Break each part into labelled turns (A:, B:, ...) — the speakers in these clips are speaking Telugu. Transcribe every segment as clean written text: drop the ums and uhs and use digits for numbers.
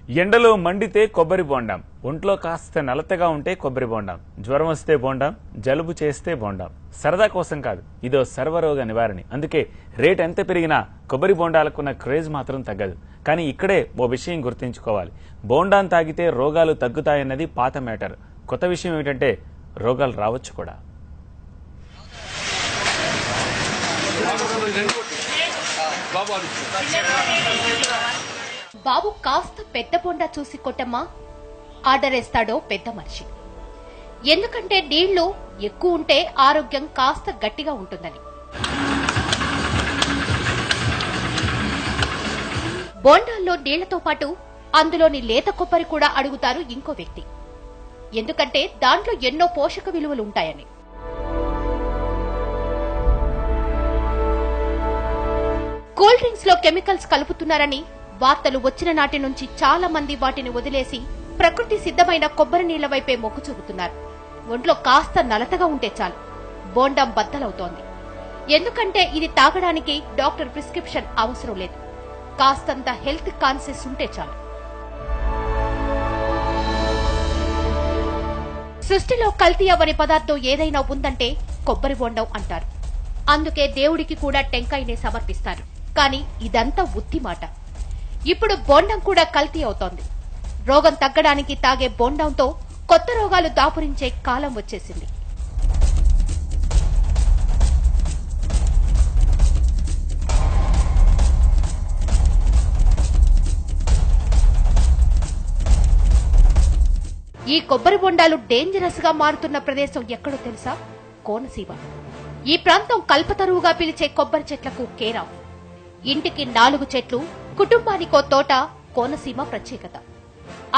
A: ఎండలో మండితే కొబ్బరి బోండాం, ఒంట్లో కాస్త నలతగా ఉంటే కొబ్బరి బోండాం, జ్వరం వస్తే బోండాం, జలుబు చేస్తే బోండాం. సరదా కోసం కాదు, ఇదో సర్వరోగ నివారణ. అందుకే రేట్ ఎంత పెరిగినా కొబ్బరి బోండాలకున్న క్రేజ్ మాత్రం తగ్గదు. కానీ ఇక్కడే ఓ విషయం గుర్తుంచుకోవాలి. బోండాం తాగితే రోగాలు తగ్గుతాయన్నది పాత మ్యాటర్. కొత్త విషయం ఏమిటంటే రోగాలు రావచ్చు కూడా.
B: బాబు కాస్త పెద్ద బొండా చూసి కొట్టమ్మా ఆర్డర్ వేస్తాడో పెద్ద మనిషి. ఎందుకంటే నీళ్లు ఎక్కువ ఉంటే ఆరోగ్యం కాస్త గట్టిగా ఉంటుందని. బోండాల్లో నీళ్లతో పాటు అందులోని లేత కొబ్బరి కూడా అడుగుతారు ఇంకో వ్యక్తి. ఎందుకంటే దాంట్లో ఎన్నో పోషక విలువలు ఉంటాయని. కూల్ డ్రింక్స్ లో కెమికల్స్ కలుపుతున్నారని వార్తలు వచ్చిన నాటి నుంచి చాలా మంది వాటిని వదిలేసి ప్రకృతి సిద్ధమైన కొబ్బరి నీళ్ల వైపే మొగ్గు చూపుతున్నారు. ఒంట్లో కాస్త నలతగా ఉంటే చాలు బోండాం బద్దలవుతోంది. ఎందుకంటే ఇది తాగడానికి డాక్టర్ ప్రిస్క్రిప్షన్ అవసరం లేదు. కాస్తంత హెల్త్ కాన్షియస్ ఉంటే చాలు. సృష్టిలో కల్తీ అవ్వని పదార్థం ఏదైనా ఉందంటే కొబ్బరి బోండం అంటారు. అందుకే దేవుడికి కూడా టెంకాయనే సమర్పిస్తారు. కానీ ఇదంతా ఉత్తి మాట. ఇప్పుడు బోండం కూడా కల్తీ అవుతోంది. రోగం తగ్గడానికి తాగే బోండంతో కొత్త రోగాలు దాపురించే కాలం వచ్చేసింది. ఈ కొబ్బరి బొండాలు డేంజరస్ గా మారుతున్న ప్రదేశం ఎక్కడో తెలుసా? కోనసీమ. ఈ ప్రాంతం కల్పతరువుగా పిలిచే కొబ్బరి చెట్లకు కేరాఫ్. ఇంటికి 4 చెట్లు, కుటుంబానికో తోట కోనసీమ ప్రత్యేకత.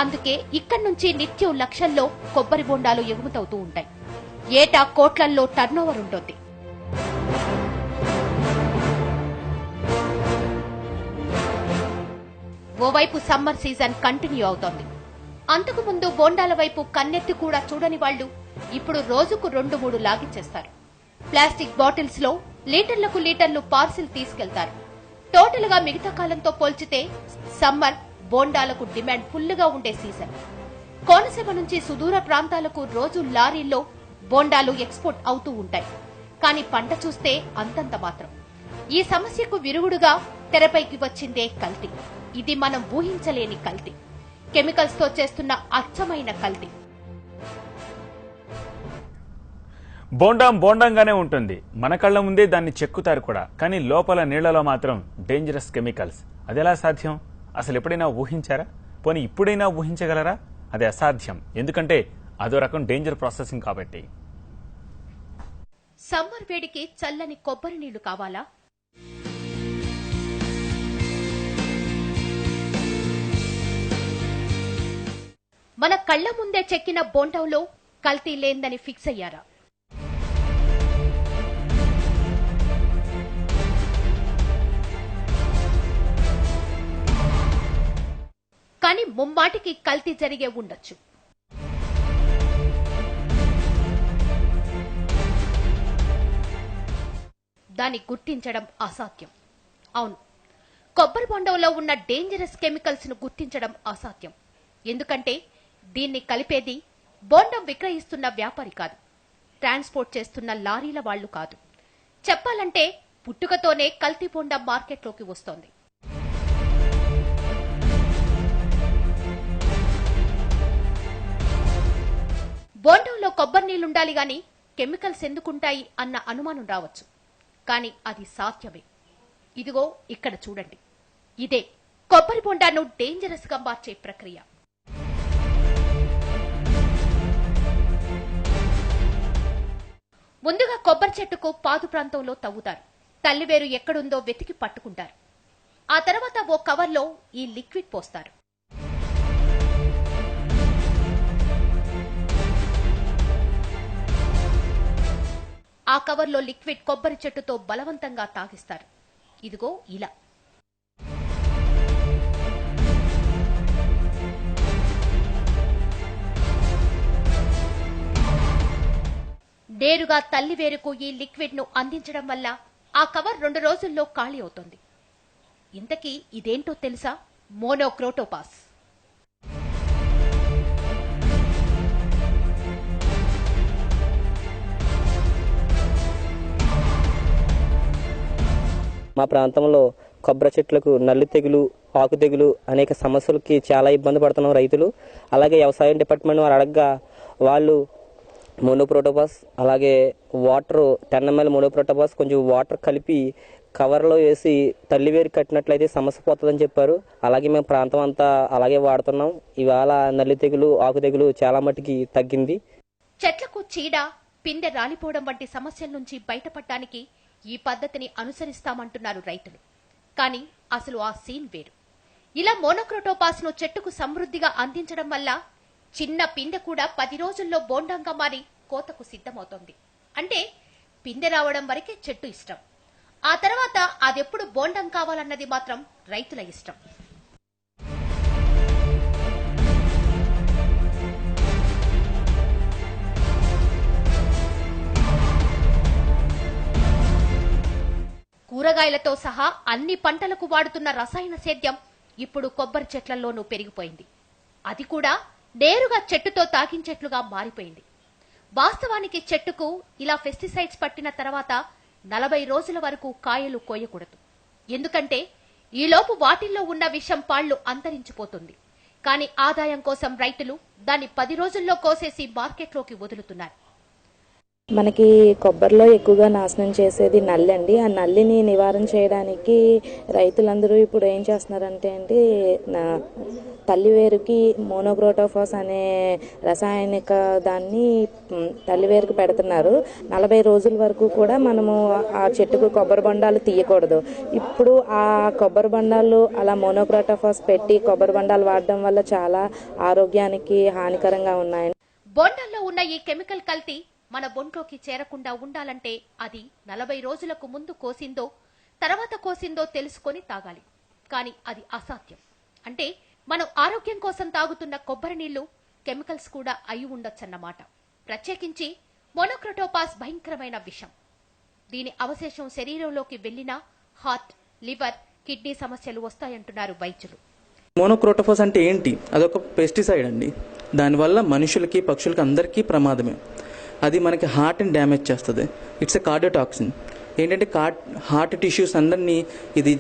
B: అందుకే ఇక్కడి నుంచి నిత్యం లక్షల్లో కొబ్బరి బొండాలు ఎగుమతవుతూ ఉంటాయి. ఏటా కోట్లల్లో టర్నోవర్ ఉంటుంది. ఓవైపు సమ్మర్ సీజన్ కంటిన్యూ అవుతోంది. అంతకు ముందు బోండాల వైపు కన్నెత్తి కూడా చూడని వాళ్లు ఇప్పుడు రోజుకు 2-3 లాగించేస్తారు. ప్లాస్టిక్ బాటిల్స్ లో లీటర్లకు లీటర్లు పార్సిల్ తీసుకెళ్తారు. టోటల్ గా మిగతా కాలంతో పోల్చితే సమ్మర్ బోండాలకు డిమాండ్ ఫుల్లుగా ఉండే సీజన్. కోనసీమ నుంచి సుదూర ప్రాంతాలకు రోజు లారీల్లో బోండాలు ఎక్స్పోర్ట్ అవుతూ ఉంటాయి. కానీ పంట చూస్తే అంతంత మాత్రం. ఈ సమస్యకు విరుగుడుగా తెరపైకి వచ్చిందే కల్తీ. ఇది మనం ఊహించలేని కల్తీ. కెమికల్స్ తో చేస్తున్న అచ్చమైన కల్తీ.
A: బోండాం బోండంగానే ఉంటుంది. మన కళ్ల ముందే దాన్ని చెక్కుతారు కూడా. కానీ లోపల నీళ్లలో మాత్రం డేంజరస్ కెమికల్స్. అదెలా సాధ్యం? అసలు ఎప్పుడైనా ఊహించారా? పోనీ ఇప్పుడైనా ఊహించగలరా? అది అసాధ్యం. ఎందుకంటే అదో రకం డేంజర్ ప్రాసెసింగ్ కాబట్టి.
B: సమ్మర్ వేడికి చల్లని కొబ్బరి నీళ్లు కావాలా? మన కళ్ల ముందే చెక్కిన బోండంలో కల్తీ లేందని ఫిక్స్ అయ్యారా? కానీ ముమ్మాటికి కల్తీ జరిగే ఉండొచ్చు. దాన్ని గుర్తించడం అసాధ్యం. అవును, కొబ్బరి బొండంలో ఉన్న డేంజరస్ కెమికల్స్ ను గుర్తించడం అసాధ్యం. ఎందుకంటే దీన్ని కలిపేది బోండం విక్రయిస్తున్న వ్యాపారి కాదు, ట్రాన్స్పోర్ట్ చేస్తున్న లారీల వాళ్లు కాదు. చెప్పాలంటే పుట్టుకతోనే కల్తీ బోండం మార్కెట్లోకి వస్తోంది. బోండంలో కొబ్బరి నీళ్లుండాలి గాని కెమికల్స్ ఎందుకుంటాయి అన్న అనుమానం రావచ్చు. కానీ అది సాధ్యమే. ఇదిగో ఇక్కడ చూడండి. ఇదే కొబ్బరి బొండాను డేంజరస్ గా మార్చే ప్రక్రియ. ముందుగా కొబ్బరి చెట్టుకు పాదు ప్రాంతంలో తవ్వుతారు. తల్లివేరు ఎక్కడుందో వెతికి పట్టుకుంటారు. ఆ తర్వాత ఓ కవర్లో ఈ లిక్విడ్ పోస్తారు. ఆ కవర్లో లిక్విడ్ కొబ్బరి చెట్టుతో బలవంతంగా తాగిస్తారు. ఇదిగో ఇలా. నేరుగా తల్లివేరుకు ఈ లిక్విడ్ ను అందించడం వల్ల ఆ కవర్ 2 రోజుల్లో ఖాళీ అవుతుంది. ఇంతకీ ఇదేంటో తెలుసా? మోనోక్రోటోపాస్.
C: మా ప్రాంతంలో కొబ్బరి చెట్లకు నల్లి తెగులు, ఆకు తెగులు అనేక సమస్యలకి చాలా ఇబ్బంది పడుతున్నాం రైతులు. అలాగే వ్యవసాయం డిపార్ట్మెంట్ వారు అడగగా వాళ్ళు మోనోక్రోటోఫాస్ అలాగే వాటర్ 10 ml మోనోక్రోటోఫాస్ కొంచెం వాటర్ కలిపి కవర్లో వేసి తల్లివేరు కట్టినట్లయితే సమస్య పోతుందని చెప్పారు. అలాగే మేము ప్రాంతం అంతా అలాగే వాడుతున్నాం. ఇవాళ నల్లి తెగులు, ఆకు తెగులు చాలా మట్టుకి తగ్గింది.
B: చెట్లకు చీడ, పిందె రాలిపోవడం వంటి సమస్యల నుంచి బయటపడటానికి ఈ పద్ధతిని అనుసరిస్తామంటున్నారు రైతులు. కానీ అసలు ఆ సీన్ వేరు. ఇలా మోనోక్రోటోపాస్ ను చెట్టుకు సమృద్ధిగా అందించడం వల్ల చిన్న పిందె కూడా 10 రోజుల్లో బోండంగా మారి కోతకు సిద్ధమవుతోంది. అంటే పిందె రావడం వరకే చెట్టు ఇష్టం, ఆ తర్వాత అదెప్పుడు బోండం కావాలన్నది మాత్రం రైతుల ఇష్టం. కూరగాయలతో సహా అన్ని పంటలకు వాడుతున్న రసాయన సేద్యం ఇప్పుడు కొబ్బరి చెట్లలోనూ పెరిగిపోయింది. అది కూడా నేరుగా చెట్టుతో తాకించేట్లుగా మారిపోయింది. వాస్తవానికి చెట్టుకు ఇలా పెస్టిసైడ్స్ పట్టిన తర్వాత 40 రోజుల వరకు కాయలు కోయకూడదు. ఎందుకంటే ఈలోపు వాటిల్లో ఉన్న విషం పాళ్లు అంతరించిపోతుంది. కానీ ఆదాయం కోసం రైతులు దాన్ని 10 రోజుల్లో కోసేసి మార్కెట్లోకి వదులుతున్నారు.
D: మనకి కొబ్బరిలో ఎక్కువగా నాశనం చేసేది నల్లి అండి. ఆ నల్లిని నివారణ చేయడానికి రైతులందరూ ఇప్పుడు ఏం చేస్తున్నారంటే తల్లివేరుకి మోనోక్రోటోఫాస్ అనే రసాయనిక దాన్ని తల్లివేరుకు పెడుతున్నారు. 40 రోజుల వరకు కూడా మనము ఆ చెట్టుకు కొబ్బరి బొండాలు తీయకూడదు. ఇప్పుడు ఆ కొబ్బరి బొండాలు అలా మోనోక్రోటోఫాస్ పెట్టి కొబ్బరి బొండాలు వాడడం వల్ల చాలా ఆరోగ్యానికి హానికరంగా ఉన్నాయి.
B: బొండాల్లో ఉన్న ఈ కెమికల్ కల్తీ మన బొంట్లోకి చేరకుండా ఉండాలంటే అది 40 రోజులకు ముందు కోసిందో తర్వాత కోసిందో తెలుసుకొని తాగాలి. కానీ అది అసాధ్యం. అంటే మనం ఆరోగ్యం కోసం తాగుతున్న కొబ్బరి నీళ్లు కెమికల్స్ కూడా అయి ఉండొచ్చన్నమాట. ప్రత్యేకించి మోనోక్రోటోపాస్ భయంకరమైన విషం. దీని అవశేషం శరీరంలోకి వెళ్లినా హార్ట్, లివర్, కిడ్నీ సమస్యలు వస్తాయంటున్నారు వైద్యులు.
E: మోనోక్రోటోఫాస్ అంటే ఏంటి? అదొక పెస్టిసైడ్ అండి. దానివల్ల మనుషులకి, పక్షులకి అందరికీ ప్రమాదమే. అది మనకి హార్ట్ని డ్యామేజ్ చేస్తుంది. It's a కార్డియోటాక్సిన్. ఏంటంటే హార్ట్ టిష్యూస్ అందరినీ ఇది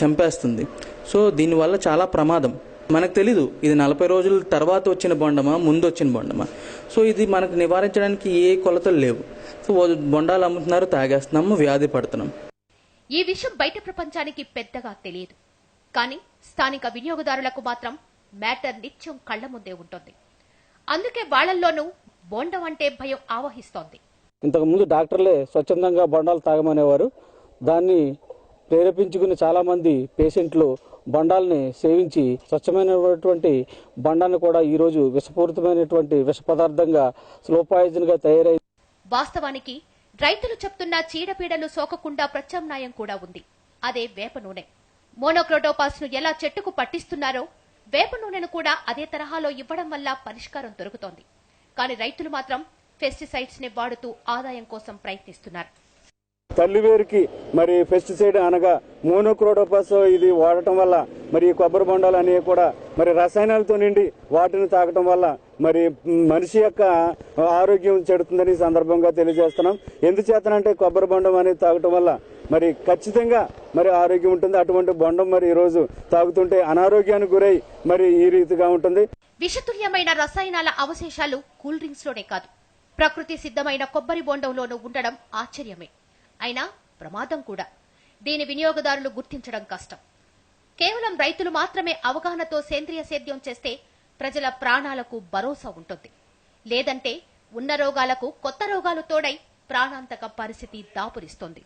E: చంపేస్తుంది. సో దీనివల్ల చాలా ప్రమాదం. మనకు తెలీదు ఇది 40 రోజుల తర్వాత వచ్చిన బొండమా, ముందు వచ్చిన బొండమా. సో ఇది మనకు నివారించడానికి ఏ కొలతలు లేవు. సో బొండాలు అమ్ముతున్నారు, తాగేస్తున్నాము, వ్యాధి పడుతున్నాం.
B: ఈ విషయం బయట ప్రపంచానికి పెద్దగా తెలియదు. కానీ స్థానిక వినియోగదారులకు మాత్రం మ్యాటర్ నిత్యం కళ్ల ముందే ఉంటుంది. అందుకే వాళ్లల్లోనూ బోండం అంటే భయం ఆవహిస్తోంది.
F: ఇంతకుముందు డాక్టర్లే స్వచ్ఛందంగా బొండాలు తాగమనేవారు. దాన్ని ప్రేరేపించుకుని చాలా మంది పేషెంట్లు బొండాలని సేవించి స్వచ్ఛమైనటువంటి బొండాన్ని కూడా ఈ రోజు విషపూరితమైనటువంటి విష పదార్థంగా స్లో పాయిజన్ గా తయారైంది.
B: వాస్తవానికి రైతులు చెప్తున్న చీడపీడలు సోకకుండా ప్రత్యామ్నాయం కూడా ఉంది. అదే వేప నూనె. మోనోక్రోటోపాస్ ను ఎలా చెట్టుకు పట్టిస్తున్నారో వేప నూనెను కూడా అదే తరహాలో ఇవ్వడం వల్ల పరిష్కారం దొరుకుతోంది. కానీ రైతులు మాత్రం పెస్టిసైడ్స్ ని వాడుతూ ఆదాయం కోసం ప్రయత్నిస్తున్నారు.
F: తల్లివేరుకి మరి పెస్టిసైడ్ అనగా మోనోక్రోటోపాస్ ఇది వాడటం వల్ల మరి కొబ్బరి బొండాలు అనేవి కూడా మరి రసాయనాలతో నిండి వాటిని తాగటం వల్ల మరి మనిషి యొక్క ఆరోగ్యం చెడుతుందని సందర్భంగా తెలియజేస్తున్నాం. ఎందుచేతనంటే కొబ్బరి బొండం అనేది తాగటం వల్ల మరి ఖచ్చితంగా మరి ఆరోగ్యం ఉంటుంది. అటువంటి బొండం మరి ఈ రోజు తాగుతుంటే అనారోగ్యానికి గురై మరి ఈ రీతిగా ఉంటుంది.
B: విషతుల్యమైన రసాయనాల అవశేషాలు కూల్ డ్రింక్స్ లోనే కాదు, ప్రకృతి సిద్ధమైన కొబ్బరి బొండంలోనూ ఉండడం ఆశ్చర్యమే. అయినా ప్రమాదం కూడా. దీని వినియోగదారులు గుర్తించడం కష్టం. కేవలం రైతులు మాత్రమే అవగాహనతో సేంద్రియ సేద్యం చేస్తే ప్రజల ప్రాణాలకు భరోసా ఉంటుంది. లేదంటే ఉన్న రోగాలకు కొత్త రోగాలు తోడై ప్రాణాంతక పరిస్థితి దాపురిస్తోంది.